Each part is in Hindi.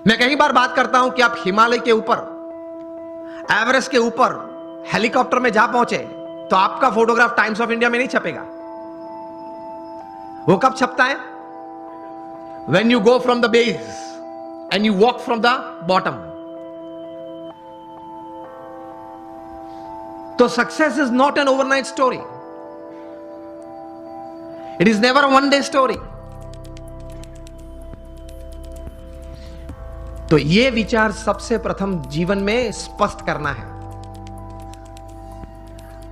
मैं कई बार बात करता हूं कि आप हिमालय के ऊपर, एवरेस्ट के ऊपर हेलीकॉप्टर में जा पहुंचे तो आपका फोटोग्राफ टाइम्स ऑफ इंडिया में नहीं छपेगा। वो कब छपता है? When you go from the base and you walk from the bottom. तो success is not an overnight story. It is never a one day story. तो ये विचार सबसे प्रथम जीवन में स्पष्ट करना है।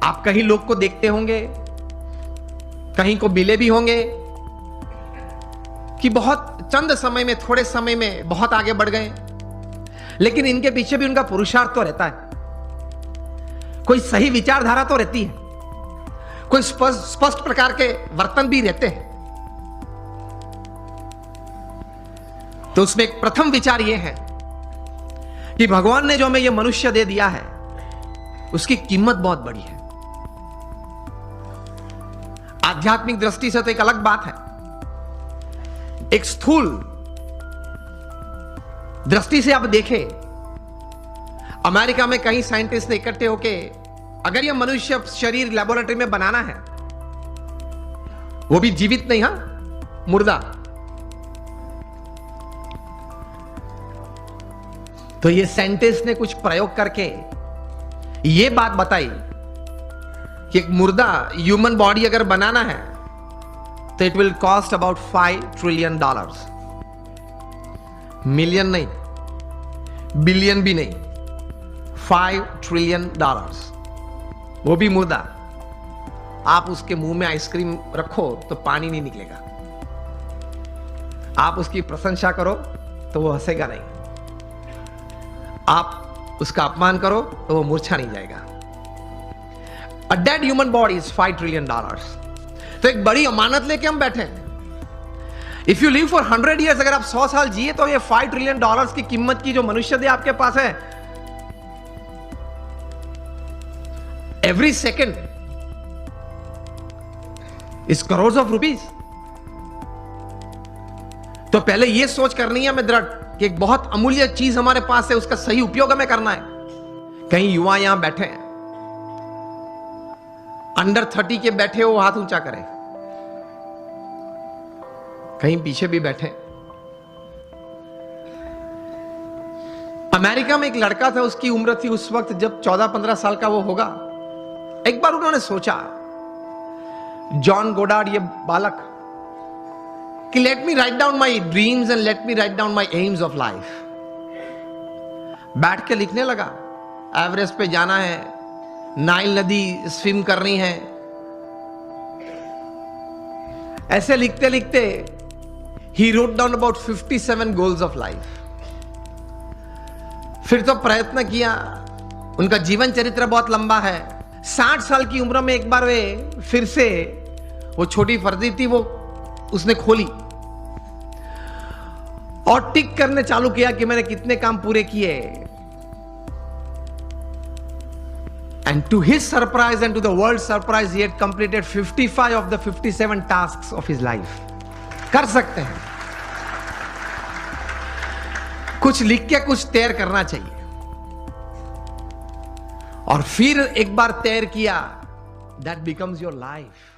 आप कहीं लोग को देखते होंगे, कहीं को मिले भी होंगे कि बहुत चंद समय में, थोड़े समय में बहुत आगे बढ़ गए, लेकिन इनके पीछे भी उनका पुरुषार्थ तो रहता है। कोई सही विचारधारा तो रहती है, कोई स्पष्ट प्रकार के वर्तन भी रहते हैं। तो उसमें एक प्रथम विचार यह है कि भगवान ने जो हमें यह मनुष्य दे दिया है उसकी कीमत बहुत बड़ी है। आध्यात्मिक दृष्टि से तो एक अलग बात है, एक स्थूल दृष्टि से आप देखें, अमेरिका में कई साइंटिस्ट ने इकट्ठे होके अगर यह मनुष्य शरीर लेबोरेटरी में बनाना है, वो भी जीवित नहीं, हां, मुर्दा, तो ये साइंटिस्ट ने कुछ प्रयोग करके ये बात बताई कि एक मुर्दा ह्यूमन बॉडी अगर बनाना है तो it will cost about $5 trillion. Million नहीं, बिलियन भी नहीं, $5 ट्रिलियन। वो भी मुर्दा। आप उसके मुंह में आइसक्रीम रखो तो पानी नहीं निकलेगा, आप उसकी प्रशंसा करो तो वो हंसेगा नहीं, आप उसका अपमान करो तो वो मूर्छा नहीं जाएगा। A dead human body is $5 trillion. तो एक बड़ी अमानत लेके हम बैठे हैं। If you live for 100 years, अगर आप 100 साल जिए तो ये $5 ट्रिलियन की कीमत की जो मनुष्य दे आपके पास है, every second is crores of rupees। तो पहले ये सोच करनी है हमें दृढ़ कि एक बहुत अमूल्य चीज हमारे पास है, उसका सही उपयोग हमें करना है। कहीं युवा यहां बैठे हैं, अंडर 30 के बैठे हो, हाथ ऊंचा करें। कहीं पीछे भी बैठे। अमेरिका में एक लड़का था, उसकी उम्र थी उस वक्त जब 14-15 साल का वो होगा। एक बार उन्होंने सोचा, जॉन गोडार्ड, ये बालक, कि let me write down my dreams and let me write down my AIIMS of life. बैठ के लिखने लगा, एवरेस्ट पे जाना है, नाइल नदी स्विम करनी है। ऐसे लिखते लिखते he wrote down about 57 goals of life. फिर तो प्रयत्न किया, उनका जीवन चरित्र बहुत लंबा है। 60 साल की उम्र में एक बार वे फिर से, वो छोटी फर्जी थी, वो उसने खोली और टिक करने चालू किया कि मैंने कितने काम पूरे किए। And to his surprise and to the world's surprise, he had completed 55 of the 57 tasks of his life. कर सकते हैं। कुछ लिख के कुछ तैयार करना चाहिए, और फिर एक बार तैयार किया, that becomes your life.